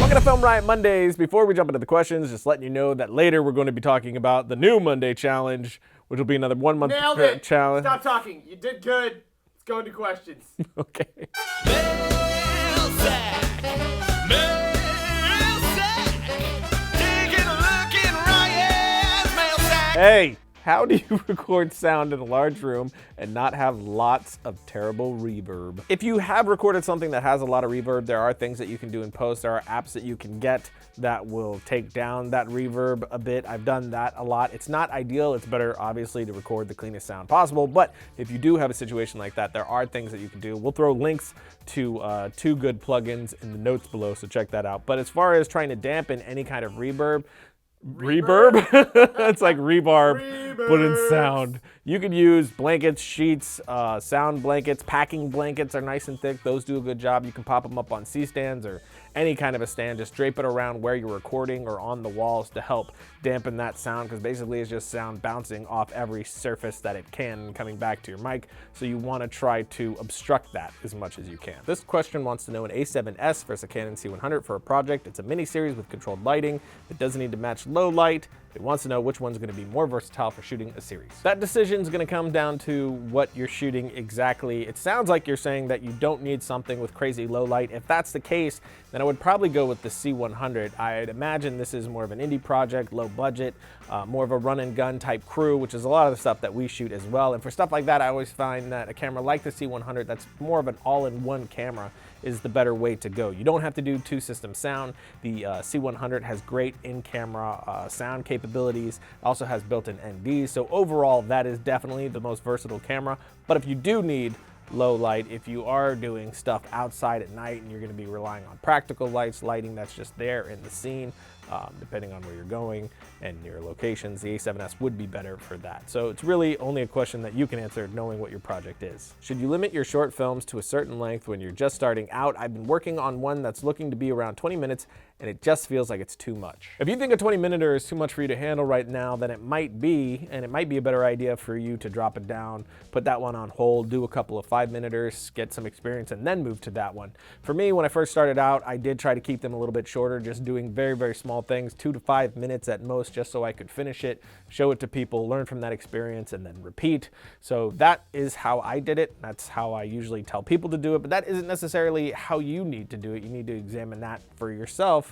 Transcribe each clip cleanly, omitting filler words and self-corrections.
Welcome to Film Riot Mondays. Before we jump into the questions, just letting you know that later we're going to be talking about the new Monday challenge, which will be another 1 month challenge. Stop talking. You did good. Let's go into questions. Okay. Hey, how do you record sound in a large room and not have lots of terrible reverb? If you have recorded something that has a lot of reverb, there are things that you can do in post. There are apps that you can get that will take down that reverb a bit. I've done that a lot. It's not ideal. It's better, obviously, to record the cleanest sound possible. But if you do have a situation like that, there are things that you can do. We'll throw links to 2 good plugins in the notes below, so check that out. But as far as trying to dampen any kind of reverb? It's like rebarb, but in sound. You could use blankets, sheets, sound blankets. Packing blankets are nice and thick. Those do a good job. You can pop them up on C-stands or any kind of a stand. Just drape it around where you're recording or on the walls to help dampen that sound, because basically it's just sound bouncing off every surface that it can and coming back to your mic. So you want to try to obstruct that as much as you can. This question wants to know an A7S versus a Canon C100 for a project. It's a mini series with controlled lighting. It doesn't need to match low light. It wants to know which one's going to be more versatile for shooting a series. That decision is going to come down to what you're shooting exactly. It sounds like you're saying that you don't need something with crazy low light. If that's the case, then I would probably go with the C100. I'd imagine this is more of an indie project, low budget, more of a run and gun type crew, which is a lot of the stuff that we shoot as well. And for stuff like that, I always find that a camera like the C100 that's more of an all-in-one camera is the better way to go. You don't have to do 2-system sound. The C100 has great in-camera sound capabilities, also has built-in NDs, so overall that is definitely the most versatile camera. But if you do need low light, if you are doing stuff outside at night and you're going to be relying on practical lights, lighting that's just there in the scene, depending on where you're going and your locations, the A7S would be better for that. So it's really only a question that you can answer knowing what your project is. Should you limit your short films to a certain length when you're just starting out? I've been working on one that's looking to be around 20 minutes and it just feels like it's too much. If you think a 20-minute is too much for you to handle right now, then it might be, and it might be a better idea for you to drop it down, put that one on hold, do a couple of 5-minuters, get some experience, and then move to that one. For me, when I first started out, I did try to keep them a little bit shorter, just doing very, very small things, 2 to 5 minutes at most, just so I could finish it, show it to people, learn from that experience, and then repeat. So that is how I did it. That's how I usually tell people to do it, but that isn't necessarily how you need to do it. You need to examine that for yourself.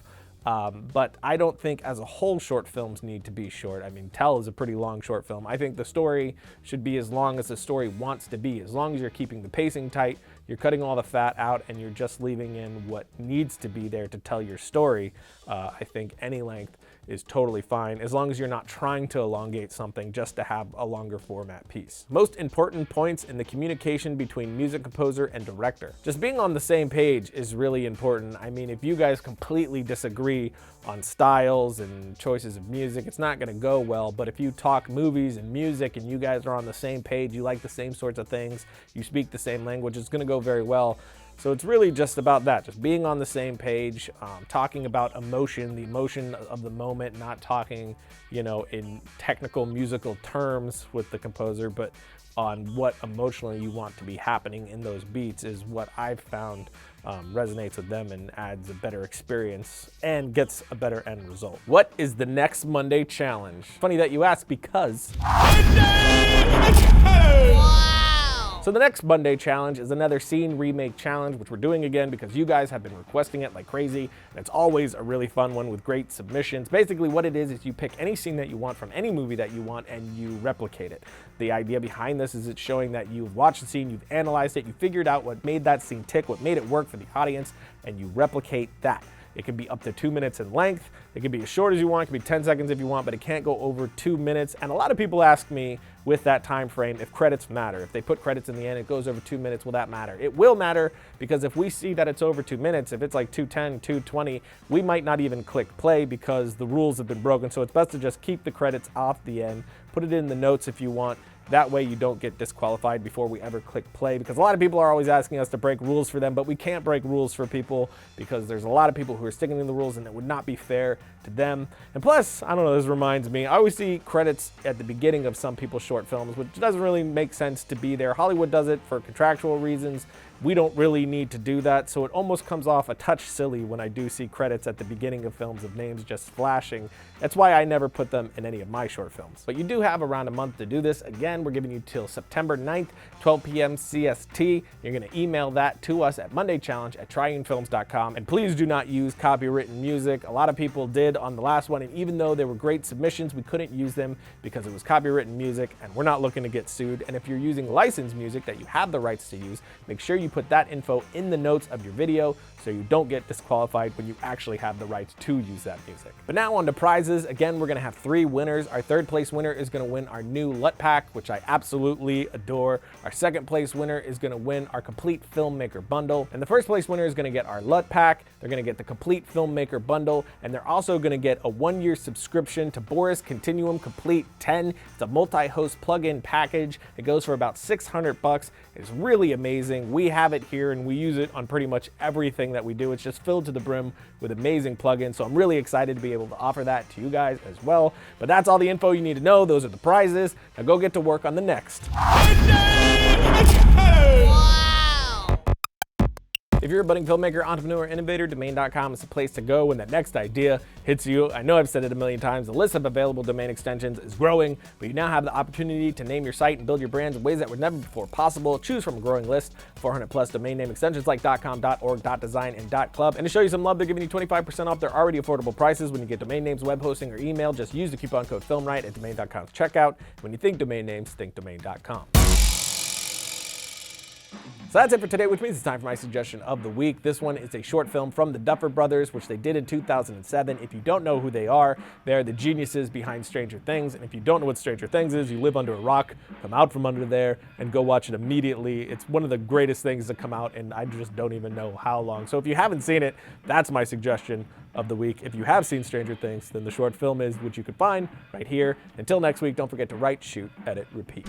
But I don't think as a whole short films need to be short. I mean, Tell is a pretty long short film. I think the story should be as long as the story wants to be. As long as you're keeping the pacing tight, you're cutting all the fat out, and you're just leaving in what needs to be there to tell your story, I think any length is totally fine, as long as you're not trying to elongate something just to have a longer format piece. Most important points in the communication between music composer and director. Just being on the same page is really important. I mean, if you guys completely disagree on styles and choices of music, it's not gonna go well. But if you talk movies and music and you guys are on the same page, you like the same sorts of things, you speak the same language, it's gonna go very well. So it's really just about that, just being on the same page, talking about emotion, the emotion of the moment, not talking, you know, in technical musical terms with the composer, but on what emotionally you want to be happening in those beats is what I've found resonates with them and adds a better experience and gets a better end result. What is the next Monday challenge? Funny that you ask, because so the next Monday challenge is another scene remake challenge, which we're doing again because you guys have been requesting it like crazy. And it's always a really fun one with great submissions. Basically what it is you pick any scene that you want from any movie that you want and you replicate it. The idea behind this is it's showing that you've watched the scene, you've analyzed it, you figured out what made that scene tick, what made it work for the audience, and you replicate that. It can be up to 2 minutes in length. It can be as short as you want. It can be 10 seconds if you want, but it can't go over 2 minutes. And a lot of people ask me with that time frame if credits matter. If they put credits in the end, it goes over 2 minutes, will that matter? It will matter, because if we see that it's over 2 minutes, if it's like 2:10, 2:20, we might not even click play because the rules have been broken. So it's best to just keep the credits off the end, put it in the notes if you want, That way you don't get disqualified before we ever click play, because a lot of people are always asking us to break rules for them, but we can't break rules for people because there's a lot of people who are sticking to the rules and it would not be fair to them. And plus, I don't know, this reminds me, I always see credits at the beginning of some people's short films, which doesn't really make sense to be there. Hollywood does it for contractual reasons. We don't really need to do that, so it almost comes off a touch silly when I do see credits at the beginning of films of names just flashing. That's why I never put them in any of my short films. But you do have around a month to do this. Again, we're giving you till September 9th, 12 p.m. CST. You're gonna email that to us at mondaychallenge@triunefilms.com. And please do not use copywritten music. A lot of people did on the last one, and even though they were great submissions, we couldn't use them because it was copywritten music, and we're not looking to get sued. And if you're using licensed music that you have the rights to use, make sure you put that info in the notes of your video so you don't get disqualified when you actually have the rights to use that music. But now on to prizes. Again, we're gonna have 3 winners. Our 3rd place winner is gonna win our new LUT pack, which I absolutely adore. Our 2nd place winner is gonna win our complete filmmaker bundle. And the 1st place winner is gonna get our LUT pack. They're gonna get the complete filmmaker bundle, and they're also gonna get a 1-year subscription to Boris Continuum Complete 10. It's a multi-host plug-in package. It goes for about $600. It's really amazing. We have it here and we use it on pretty much everything that we do. It's just filled to the brim with amazing plugins. So I'm really excited to be able to offer that to you guys as well. But that's all the info you need to know. Those are the prizes. Now go get to work on the next. If you're a budding filmmaker, entrepreneur, innovator, domain.com is the place to go when that next idea hits you. I know I've said it a million times, the list of available domain extensions is growing, but you now have the opportunity to name your site and build your brands in ways that were never before possible. Choose from a growing list, 400 plus domain name extensions like .com, .org, .design, and .club. And to show you some love, they're giving you 25% off their already affordable prices when you get domain names, web hosting, or email. Just use the coupon code FilmRiot at domain.com's checkout. When you think domain names, think domain.com. So that's it for today, which means it's time for my suggestion of the week. This one is a short film from the Duffer Brothers, which they did in 2007. If you don't know who they are the geniuses behind Stranger Things. And if you don't know what Stranger Things is, you live under a rock, come out from under there and go watch it immediately. It's one of the greatest things to come out, and I just don't even know how long. So if you haven't seen it, that's my suggestion of the week. If you have seen Stranger Things, then the short film is what you could find right here. Until next week, don't forget to write, shoot, edit, repeat.